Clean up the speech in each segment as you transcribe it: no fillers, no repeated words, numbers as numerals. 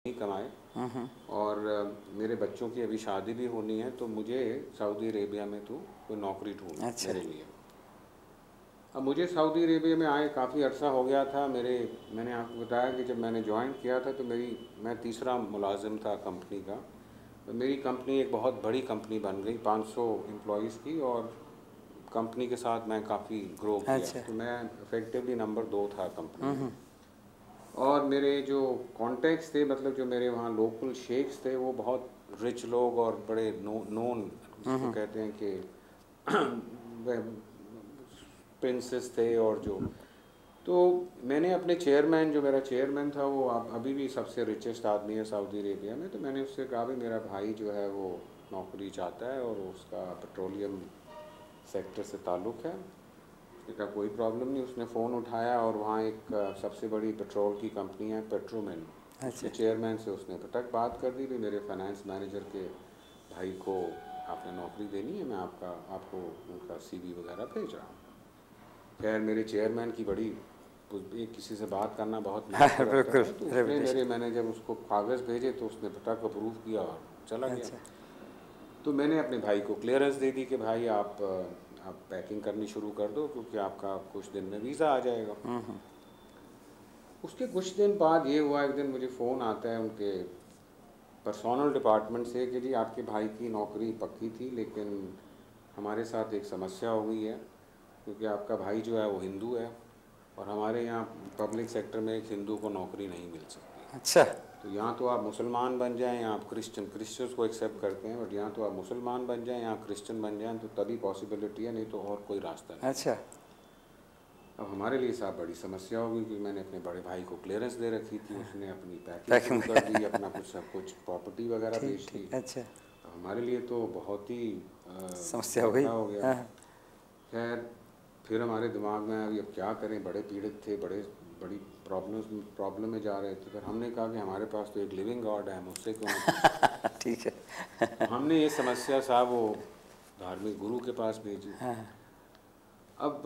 नहीं कमाए। और मेरे बच्चों की अभी शादी भी होनी है, तो मुझे सऊदी अरेबिया में तो कोई नौकरी ढूंढ अच्छा। मेरे लिए। अब मुझे सऊदी अरेबिया में आए काफ़ी अरसा हो गया था। मैंने आपको बताया कि जब मैंने ज्वाइन किया था तो मैं तीसरा मुलाजिम था कंपनी का। तो मेरी कंपनी एक बहुत बड़ी कंपनी बन गई, 500 एम्प्लॉइज़ की, और कंपनी के साथ मैं काफ़ी ग्रो किया। अच्छा। तो मैं इफ़ेक्टिवली नंबर 2 था कंपनी में। और मेरे जो कॉन्टैक्ट्स थे, मतलब जो मेरे वहाँ लोकल शेख्स थे, वो बहुत रिच लोग और बड़े नोन जिसको कहते हैं कि प्रिंसेस थे। और जो तो मैंने अपने चेयरमैन, जो मेरा चेयरमैन था, वो अभी भी सबसे रिचेस्ट आदमी है सऊदी अरेबिया में। तो मैंने उससे कहा भी मेरा भाई जो है वो नौकरी चाहता है और उसका पेट्रोलियम सेक्टर से ताल्लुक़ है। उसने कहा कोई प्रॉब्लम नहीं। उसने फ़ोन उठाया और वहाँ एक सबसे बड़ी पेट्रोल की कंपनी है पेट्रोमेन, उसके अच्छा। चेयरमैन से उसने फटक बात कर दी भी मेरे फाइनेंस मैनेजर के भाई को आपने नौकरी देनी है, मैं आपको उनका CV वगैरह भेज रहा हूँ। खैर मेरे चेयरमैन की बड़ी, एक किसी से बात करना बहुत महत्व रखता बिल्कुल था, तो उसने रेपुटेशन। मैंने जब उसको कागज़ भेजे तो उसने फटाक अप्रूव किया और चला गया। अच्छा। तो मैंने अपने भाई को क्लियरेंस दे दी कि भाई आप पैकिंग करनी शुरू कर दो, क्योंकि आपका कुछ दिन में वीज़ा आ जाएगा। उसके कुछ दिन बाद ये हुआ, एक दिन मुझे फ़ोन आता है उनके पर्सनल डिपार्टमेंट से कि जी आपके भाई की नौकरी पक्की थी, लेकिन हमारे साथ एक समस्या हो गई है, क्योंकि आपका भाई जो है वो हिंदू है और हमारे यहाँ पब्लिक सेक्टर में एक हिंदू को नौकरी नहीं मिल सकती। अच्छा। तो यहाँ तो आप मुसलमान बन जाएं या आप क्रिश्चियंस को एक्सेप्ट करते हैं, बट यहाँ तो आप मुसलमान बन जाएं या क्रिश्चियन बन जाएं, तो तभी पॉसिबिलिटी है, नहीं तो और कोई रास्ता नहीं। अच्छा। अब हमारे लिए साहब बड़ी समस्या होगी, क्योंकि मैंने अपने बड़े भाई को क्लियरेंस दे रखी थी, उसने अपनी पैकिंग शुरू पैकिंग कर दी, अपना कुछ प्रॉपर्टी वगैरह ठीक बेच दी। ठीक। अच्छा। अब हमारे लिए तो बहुत ही समस्या हो गई। मसला हो गया। हाँ। खैर फिर हमारे दिमाग में अभी अब क्या करें, बड़े पीड़ित थे, बड़ी प्रॉब्लम में जा रहे थे। फिर हमने कहा कि हमारे पास तो एक लिविंग गॉड है, हम उससे क्यों ना पूछें। ठीक है। तो हमने ये समस्या साहब वो धार्मिक गुरु के पास भेजी। हाँ। अब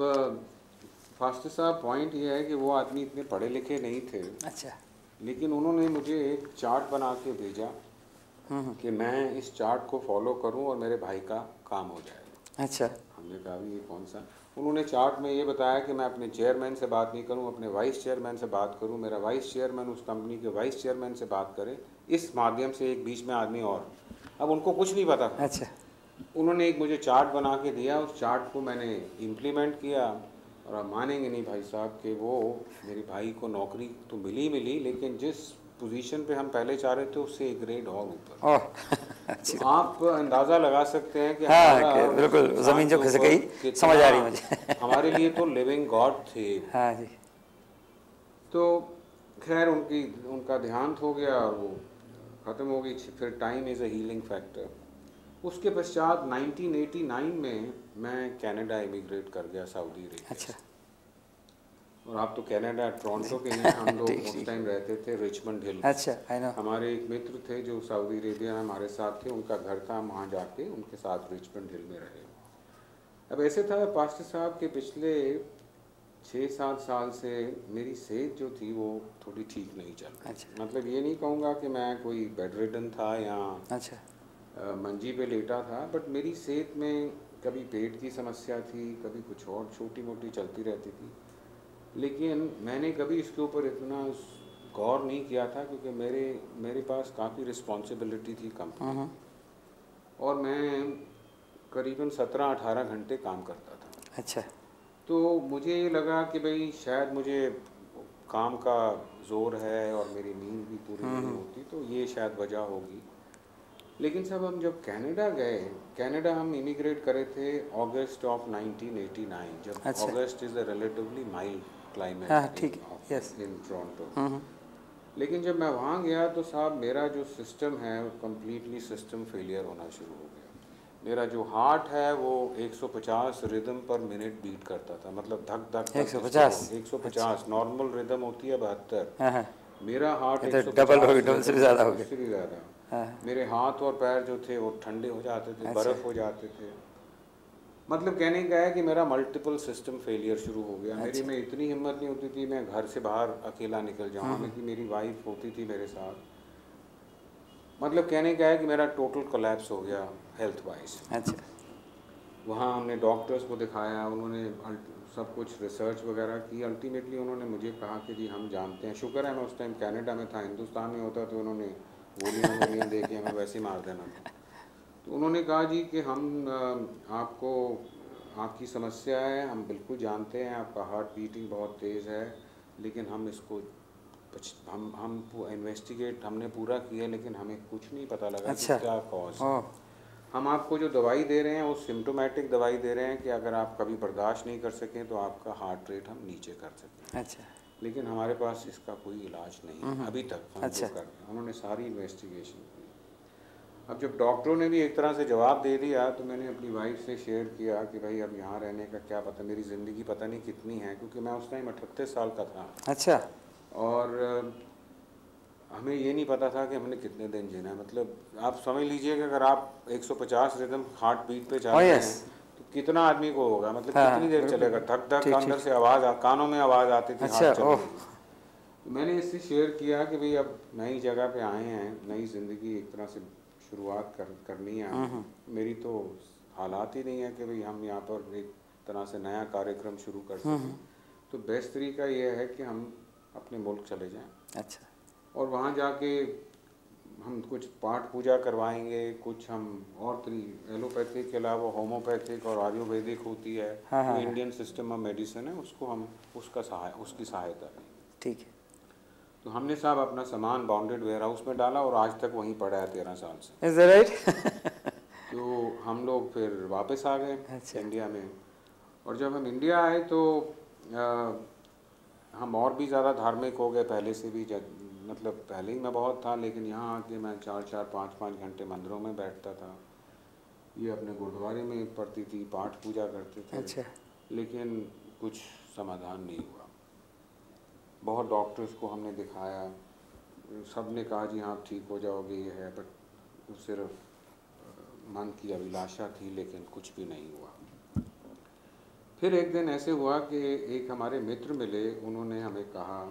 फास्टर साहब पॉइंट ये है कि वो आदमी इतने पढ़े लिखे नहीं थे, अच्छा। लेकिन उन्होंने मुझे एक चार्ट बना के भेजा कि मैं इस चार्ट को फॉलो करूं और मेरे भाई का काम हो जाएगा। अच्छा। हमने कहा भी ये कौन सा। उन्होंने चार्ट में ये बताया कि मैं अपने चेयरमैन से बात नहीं करूं, अपने वाइस चेयरमैन से बात करूं, मेरा वाइस चेयरमैन उस कंपनी के वाइस चेयरमैन से बात करे, इस माध्यम से एक बीच में आदमी और। अब उनको कुछ नहीं पता था। अच्छा। उन्होंने एक मुझे चार्ट बना के दिया, उस चार्ट को मैंने इम्प्लीमेंट किया, और आप मानेंगे नहीं भाई साहब कि वो मेरे भाई को नौकरी तो मिली, लेकिन जिस पोजीशन पे हम पहले चाह रहे थे उससे एक ग्रेड और ऊपर। ओह तो अच्छी। आप अंदाज़ा लगा सकते हैं कि हाँ हमारा उस बिल्कुल, इंसान ज़मीन जो के खिसक ऊपर गई। समझ कितना आ रही मुझे। हमारे लिए तो लिविंग गॉड थे। हाँ जी। तो खैर उनका देहांत हो गया और वो ख़त्म हो गई। फिर time is a healing factor. उसके पश्चात 1989 में मैं कनाडा इमिग्रेट कर गया सऊदी अरेबिया अच्छा। से। और आप तो कनाडा टोरंटो के हैं, हम लोग ठीक उस ठीक। टाइम रहते थे रिचमंड हिल। अच्छा आई नो। हमारे एक मित्र थे जो सऊदी अरेबिया में हमारे साथ थे, उनका घर था, हम वहाँ जाके उनके साथ रिचमंड हिल में रहे। अब ऐसे था पास्टर साहब के पिछले 6-7 साल से मेरी सेहत जो थी वो थोड़ी ठीक नहीं चल रही थी। अच्छा। मतलब ये नहीं कहूँगा कि मैं कोई बेड रिडन था या अच्छा। मंजी पे लेटा था, बट मेरी सेहत में कभी पेट की समस्या थी, कभी कुछ और छोटी मोटी चलती रहती थी। लेकिन मैंने कभी इसके ऊपर इतना गौर नहीं किया था, क्योंकि मेरे पास काफ़ी रिस्पॉन्सिबिलिटी थी कंपनी की, और मैं करीबन 17-18 घंटे काम करता था। अच्छा। तो मुझे ये लगा कि भाई शायद मुझे काम का ज़ोर है और मेरी नींद भी पूरी नहीं होती, तो ये शायद वजह होगी। लेकिन साहब हम जब कनाडा गए, कनाडा हम इमिग्रेट करे थे अगस्त ऑफ 1989, जब अच्छा। अगस्त इज़ अ रिलेटिवली माइल्ड हाँ क्लाइमेट ठीक है। यस। In Toronto. लेकिन जब मैं वहाँ गया तो साहब मेरा जो सिस्टम है वो कम्प्लीटली सिस्टम फेलियर होना शुरू हो गया। मेरा जो हार्ट है वो 150 रिदम पर मिनट बीट करता था, मतलब धक धक धक जिसको 150। 150 नॉर्मल रिदम होती है 72। हाँ हाँ। मेरा हार्ट ये तो डबल हो गई, 150 डबल से भी रिदम, ज़्यादा हो गया। उससे भी ज़्यादा। हाँ। मेरे हाथ और पैर जो थे वो ठंडे हो जाते थे, अच्छा। बर्फ़ हो जाते थे। मतलब कहने का है कि मेरा मल्टीपल सिस्टम फेलियर शुरू हो गया। मेरी अच्छा। में इतनी हिम्मत नहीं होती थी मैं घर से बाहर अकेला निकल जाऊँ, हालांकि मेरी वाइफ होती थी मेरे साथ, मतलब कहने का है कि मेरा टोटल कोलैप्स हो गया हेल्थ वाइज। अच्छा। वहाँ हमने डॉक्टर्स को दिखाया, उन्होंने सब कुछ रिसर्च वगैरह की। अल्टीमेटली उन्होंने मुझे कहा कि जी हम जानते हैं, शुक्र है मैं उस टाइम कनाडा में था, हिंदुस्तान में होता तो उन्होंने गोलियाँ वोलियाँ दे के हमें वैसे ही मार देना था। तो उन्होंने कहा जी कि हम आपको आपकी समस्या है, हम बिल्कुल जानते हैं, आपका हार्ट बीटिंग बहुत तेज़ है, लेकिन हम इसको हम इन्वेस्टिगेट हमने पूरा किया, लेकिन हमें कुछ नहीं पता लगा कि अच्छा। क्या कॉज है। ओह। हम आपको जो दवाई दे रहे हैं वो सिम्टोमेटिक दवाई दे रहे हैं कि अगर आप कभी बर्दाश्त नहीं कर सकें तो आपका हार्ट रेट हम नीचे कर सकें, अच्छा। लेकिन हमारे पास इसका कोई इलाज नहीं है अभी तक। हम जो अच्छा। कर रहे हैं, उन्होंने सारी इन्वेस्टिगेशन की। अब जब डॉक्टरों ने भी एक तरह से जवाब दे दिया तो मैंने अपनी वाइफ से शेयर किया कि भाई अब यहाँ रहने का क्या पता, मेरी ज़िंदगी पता नहीं कितनी है, क्योंकि मैं उस टाइम 38 साल का था। अच्छा। और हमें ये नहीं पता था कि हमने कितने दिन जीना है। मतलब आप समझ लीजिए कि अगर आप 150 रिदम हार्ट बीट पे चल ओह रहे यस। हैं तो कितना आदमी को होगा, मतलब हाँ कितनी देर बिल्कुल। चलेगा, धक धक ठीक अंदर ठीक। से आवाज़ कानों में आवाज़ आती थी अच्छा। हार्ट चलने ओह। की। तो मैंने इससे शेयर किया कि भाई अब नई जगह पे आए हैं, नई ज़िंदगी एक तरह से शुरुआत करनी है हमें। मेरी तो हालात ही नहीं है कि भाई हम यहाँ पर एक तरह से नया कार्यक्रम शुरू कर सकें। तो बेस्ट तरीका ये है कि हम अपने मुल्क चले जाएं अच्छा। और वहाँ जाके हम कुछ पाठ पूजा करवाएंगे, कुछ हम और एलोपैथिक के अलावा होम्योपैथिक और आयुर्वेदिक होती है, हाँ जो हाँ। इंडियन सिस्टम ऑफ मेडिसिन है, उसको हम उसकी सहायता लें। ठीक है। तो हमने साहब अपना सामान बाउंडेड वेयर हाउस में डाला और आज तक वहीं पड़ा है 13 साल से। Is that right? तो हम लोग फिर वापस आ गए अच्छा। इंडिया में। और जब हम इंडिया आए तो हम और भी ज़्यादा धार्मिक हो गए पहले से भी। मतलब पहले ही मैं बहुत था, लेकिन यहाँ आके मैं 4-4 5-5 घंटे मंदिरों में बैठता था, ये अपने गुरुद्वारे में पढ़ती थी, पाठ पूजा करते थे। अच्छा। लेकिन कुछ समाधान नहीं हुआ। बहुत डॉक्टर्स को हमने दिखाया, सब ने कहा जी हाँ ठीक हो जाओगे, ये है, बट वो सिर्फ मन की अभिलाषा थी, लेकिन कुछ भी नहीं हुआ। फिर एक दिन ऐसे हुआ कि एक हमारे मित्र मिले, उन्होंने हमें कहा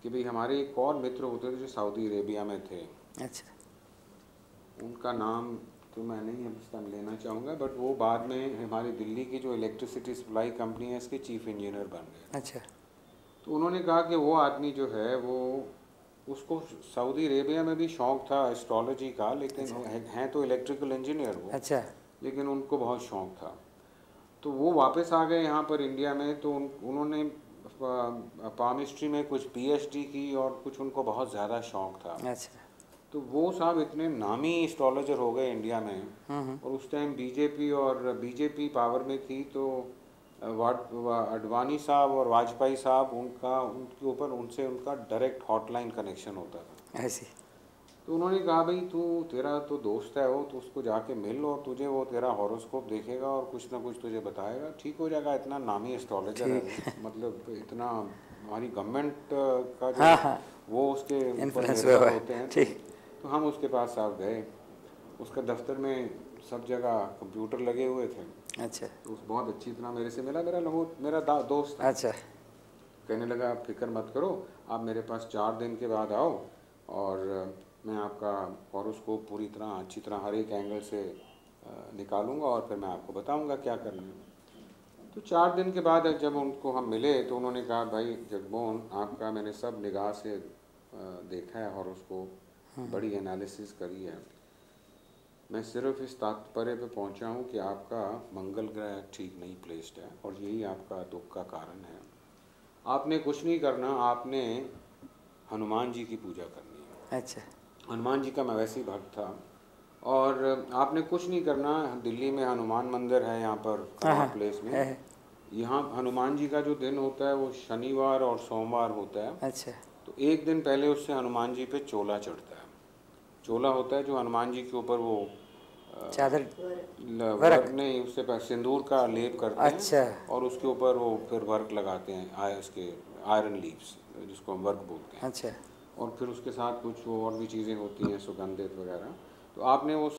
कि भाई हमारे एक और मित्र होते थे जो सऊदी अरेबिया में थे। अच्छा। उनका नाम तो मैं नहीं अब इस टाइम लेना चाहूँगा, बट वो बाद में हमारी दिल्ली की जो इलेक्ट्रिसिटी सप्लाई कंपनी है इसके चीफ इंजीनियर बन गए। अच्छा। तो उन्होंने कहा कि वो आदमी जो है वो, उसको सऊदी अरेबिया में भी शौक़ था एस्ट्रोलॉजी का, लेकिन हैं तो इलेक्ट्रिकल इंजीनियर वो, अच्छा। लेकिन उनको बहुत शौक़ था। तो वो वापस आ गए यहाँ पर इंडिया में। तो उन्होंने पामिस्ट्री में कुछ पीएचडी की और कुछ उनको बहुत ज़्यादा शौक़ था। अच्छा। तो वो साहब इतने नामी एस्ट्रोलॉजर हो गए इंडिया में। और उस टाइम बीजेपी पावर में थी, तो अडवाणी साहब और वाजपेयी साहब, उनके ऊपर उनसे उनका डायरेक्ट हॉटलाइन कनेक्शन होता था। ऐसी। तो उन्होंने कहा भाई तेरा तो दोस्त है वो, तो उसको जाके मिल और तुझे वो तेरा हॉरोस्कोप देखेगा और कुछ ना कुछ तुझे बताएगा, ठीक हो जाएगा। इतना नामी एस्ट्रोलॉजर है वो, मतलब इतना हमारी गवर्नमेंट का जो हाँ हाँ। वो उसके ऊपर इन्फ्लुएंस निर्भर हुआ। होते हैं। ठीक। तो हम उसके पास साहब गए, उसका दफ्तर में सब जगह कंप्यूटर लगे हुए थे। अच्छा। तो उस बहुत अच्छी तरह मेरे से मिला, मेरा दोस्त था। अच्छा। कहने लगा आप फिक्र मत करो, आप मेरे पास 4 दिन के बाद आओ और मैं आपका हॉरोस्कोप पूरी तरह अच्छी तरह हर एक एंगल से निकालूंगा और फिर मैं आपको बताऊंगा क्या करना है। तो 4 दिन के बाद जब उनको हम मिले तो उन्होंने कहा भाई जगमोहन, आपका मैंने सब निगाह से देखा है हॉरोस्कोप, बड़ी एनालिसिस करी है। मैं सिर्फ इस तात्पर्य पे पहुंचा हूं कि आपका मंगल ग्रह ठीक नहीं प्लेस्ड है और यही आपका दुख का कारण है। आपने कुछ नहीं करना, आपने हनुमान जी की पूजा करनी है। अच्छा। हनुमान जी का मैं वैसे ही भक्त था। और आपने कुछ नहीं करना, दिल्ली में हनुमान मंदिर है यहाँ पर कनॉट प्लेस में। यहाँ हनुमान जी का जो दिन होता है वो शनिवार और सोमवार होता है। अच्छा। तो एक दिन पहले उससे हनुमान जी पे चोला चढ़ता है। चोला होता है जो हनुमान जी के ऊपर वो चादर वर्क नहीं, उससे सिंदूर का लेप करते अच्छा। हैं और उसके ऊपर वो फिर वर्क लगाते हैं, उसके आयरन लीव्स जिसको हम वर्क बोलते हैं। अच्छा। और फिर उसके साथ कुछ वो और भी चीज़ें होती हैं सुगंधित वगैरह। तो आपने वो